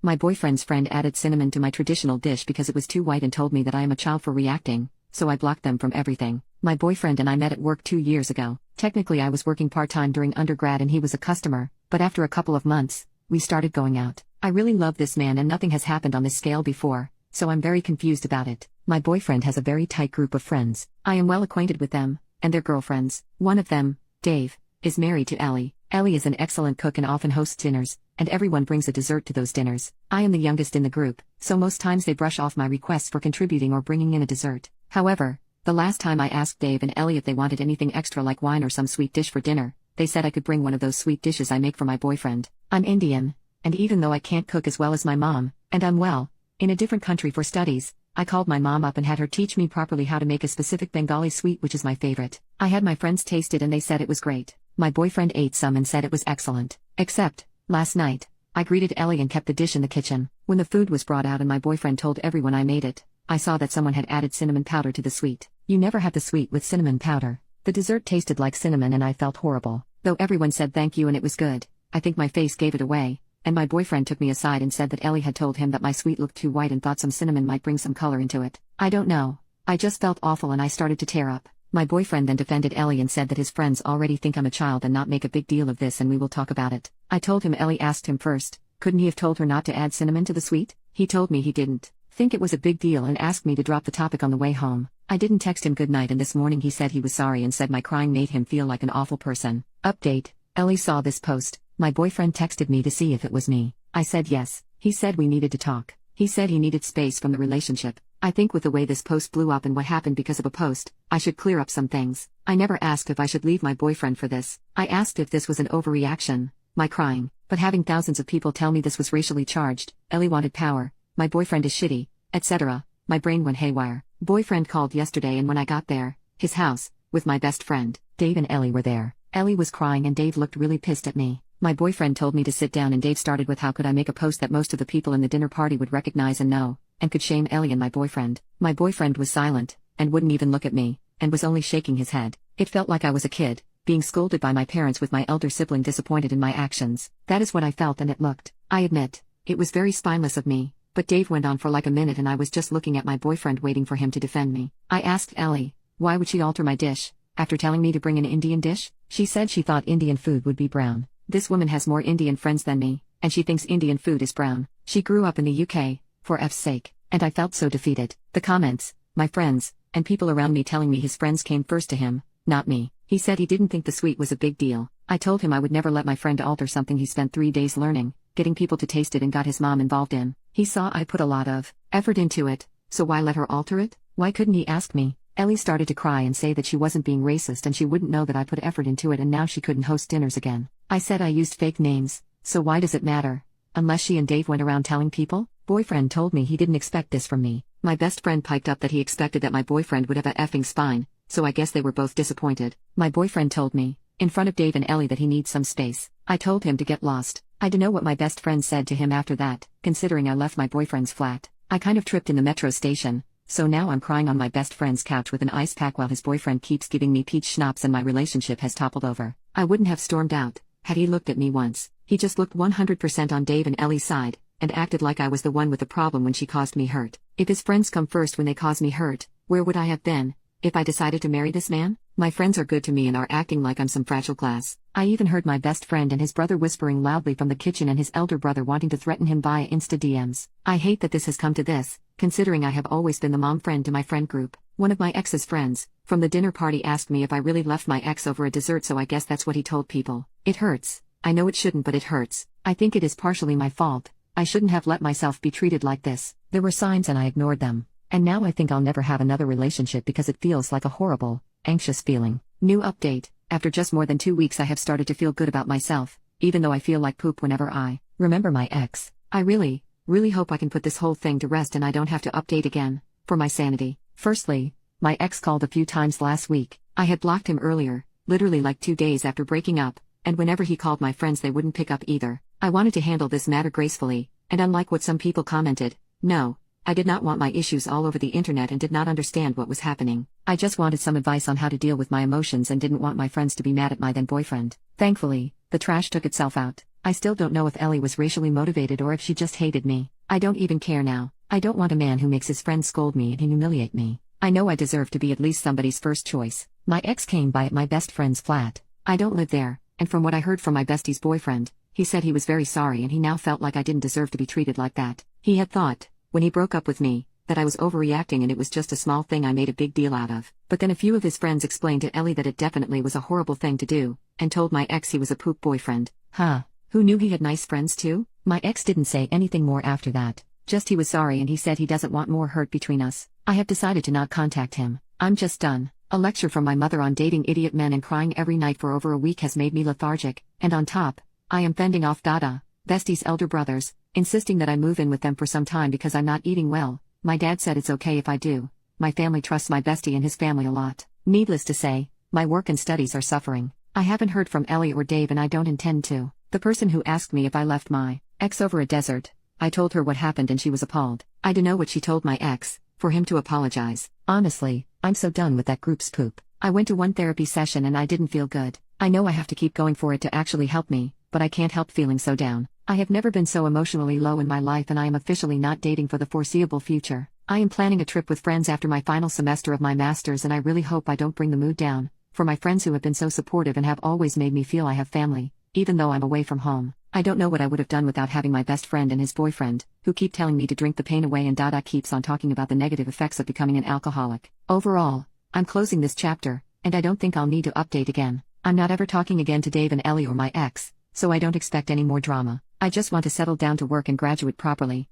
My boyfriend's friend added cinnamon to my traditional dish because it was too white and told me that I am a child for reacting, so I blocked them from everything. My boyfriend and I met at work 2 years ago. Technically I was working part-time during undergrad and he was a customer, but after a couple of months, we started going out. I really love this man and nothing has happened on this scale before, so I'm very confused about it. My boyfriend has a very tight group of friends. I am well acquainted with them, and their girlfriends. One of them, Dave, is married to Ellie. Ellie is an excellent cook and often hosts dinners, and everyone brings a dessert to those dinners. I am the youngest in the group, so most times they brush off my requests for contributing or bringing in a dessert. However, the last time I asked Dave and Ellie if they wanted anything extra like wine or some sweet dish for dinner, they said I could bring one of those sweet dishes I make for my boyfriend. I'm Indian, and even though I can't cook as well as my mom, and I'm in a different country for studies, I called my mom up and had her teach me properly how to make a specific Bengali sweet which is my favorite. I had my friends taste it and they said it was great. My boyfriend ate some and said it was excellent. Except, last night, I greeted Ellie and kept the dish in the kitchen. When the food was brought out and my boyfriend told everyone I made it, I saw that someone had added cinnamon powder to the sweet. You never have the sweet with cinnamon powder. The dessert tasted like cinnamon and I felt horrible. Though everyone said thank you and it was good, I think my face gave it away, and my boyfriend took me aside and said that Ellie had told him that my sweet looked too white and thought some cinnamon might bring some color into it. I don't know. I just felt awful and I started to tear up. My boyfriend then defended Ellie and said that his friends already think I'm a child and not make a big deal of this and we will talk about it. I told him Ellie asked him first, couldn't he have told her not to add cinnamon to the sweet? He told me he didn't think it was a big deal and asked me to drop the topic on the way home. I didn't text him good night and this morning he said he was sorry and said my crying made him feel like an awful person. Update: Ellie saw this post. My boyfriend texted me to see if it was me. I said yes. He said we needed to talk. He said he needed space from the relationship. I think with the way this post blew up and what happened because of a post, I should clear up some things. I never asked if I should leave my boyfriend for this. I asked if this was an overreaction, my crying, but having thousands of people tell me this was racially charged, Ellie wanted power, my boyfriend is shitty, etc., my brain went haywire. Boyfriend called yesterday and when I got there, his house, with my best friend, Dave and Ellie were there. Ellie was crying and Dave looked really pissed at me. My boyfriend told me to sit down and Dave started with how could I make a post that most of the people in the dinner party would recognize and know, and could shame Ellie and my boyfriend. My boyfriend was silent, and wouldn't even look at me, and was only shaking his head. It felt like I was a kid, being scolded by my parents with my elder sibling disappointed in my actions. That is what I felt and it looked. I admit, it was very spineless of me, but Dave went on for like a minute and I was just looking at my boyfriend waiting for him to defend me. I asked Ellie, why would she alter my dish, after telling me to bring an Indian dish? She said she thought Indian food would be brown. This woman has more Indian friends than me, and she thinks Indian food is brown. She grew up in the UK, for F's sake, and I felt so defeated. The comments, my friends, and people around me telling me his friends came first to him, not me. He said he didn't think the sweet was a big deal. I told him I would never let my friend alter something he spent 3 days learning, getting people to taste it and got his mom involved in. He saw I put a lot of effort into it, so why let her alter it? Why couldn't he ask me? Ellie started to cry and say that she wasn't being racist and she wouldn't know that I put effort into it and now she couldn't host dinners again. I said I used fake names, so why does it matter? Unless she and Dave went around telling people? Boyfriend told me he didn't expect this from me. My best friend piped up that he expected that my boyfriend would have a effing spine, so I guess they were both disappointed. My boyfriend told me, in front of Dave and Ellie, that he needs some space. I told him to get lost. I don't know what my best friend said to him after that, considering I left my boyfriend's flat. I kind of tripped in the metro station. So now I'm crying on my best friend's couch with an ice pack while his boyfriend keeps giving me peach schnapps and my relationship has toppled over. I wouldn't have stormed out, had he looked at me once. He just looked 100% on Dave and Ellie's side, and acted like I was the one with the problem when she caused me hurt. If his friends come first when they cause me hurt, where would I have been, if I decided to marry this man? My friends are good to me and are acting like I'm some fragile glass. I even heard my best friend and his brother whispering loudly from the kitchen and his elder brother wanting to threaten him via Insta DMs. I hate that this has come to this, considering I have always been the mom friend to my friend group. One of my ex's friends, from the dinner party, asked me if I really left my ex over a dessert, so I guess that's what he told people. It hurts. I know it shouldn't, but it hurts. I think it is partially my fault. I shouldn't have let myself be treated like this. There were signs and I ignored them. And now I think I'll never have another relationship because it feels like a horrible, anxious feeling. New update: after just more than 2 weeks I have started to feel good about myself, even though I feel like poop whenever I remember my ex. I really hope I can put this whole thing to rest and I don't have to update again, for my sanity. Firstly, my ex called a few times last week. I had blocked him earlier, literally like 2 days after breaking up, and whenever he called my friends they wouldn't pick up either. I wanted to handle this matter gracefully, and unlike what some people commented, no, I did not want my issues all over the internet and did not understand what was happening. I just wanted some advice on how to deal with my emotions and didn't want my friends to be mad at my then boyfriend. Thankfully, the trash took itself out. I still don't know if Ellie was racially motivated or if she just hated me. I don't even care now. I don't want a man who makes his friends scold me and humiliate me. I know I deserve to be at least somebody's first choice. My ex came by at my best friend's flat. I don't live there, and from what I heard from my bestie's boyfriend, he said he was very sorry and he now felt like I didn't deserve to be treated like that. He had thought, when he broke up with me, that I was overreacting and it was just a small thing I made a big deal out of. But then a few of his friends explained to Ellie that it definitely was a horrible thing to do, and told my ex he was a poop boyfriend. Huh. Who knew he had nice friends too? My ex didn't say anything more after that. Just he was sorry and he said he doesn't want more hurt between us. I have decided to not contact him. I'm just done. A lecture from my mother on dating idiot men and crying every night for over a week has made me lethargic, and on top, I am fending off Dada, Bestie's elder brothers, insisting that I move in with them for some time because I'm not eating well. My dad said it's okay if I do. My family trusts my bestie and his family a lot. Needless to say, my work and studies are suffering. I haven't heard from Ellie or Dave and I don't intend to. The person who asked me if I left my ex over a desert, I told her what happened and she was appalled. I don't know what she told my ex, for him to apologize. Honestly, I'm so done with that group's poop. I went to one therapy session and I didn't feel good. I know I have to keep going for it to actually help me, but I can't help feeling so down. I have never been so emotionally low in my life and I am officially not dating for the foreseeable future. I am planning a trip with friends after my final semester of my master's and I really hope I don't bring the mood down. For my friends who have been so supportive and have always made me feel I have family, even though I'm away from home. I don't know what I would have done without having my best friend and his boyfriend, who keep telling me to drink the pain away and Dada keeps on talking about the negative effects of becoming an alcoholic. Overall, I'm closing this chapter, and I don't think I'll need to update again. I'm not ever talking again to Dave and Ellie or my ex, so I don't expect any more drama. I just want to settle down to work and graduate properly.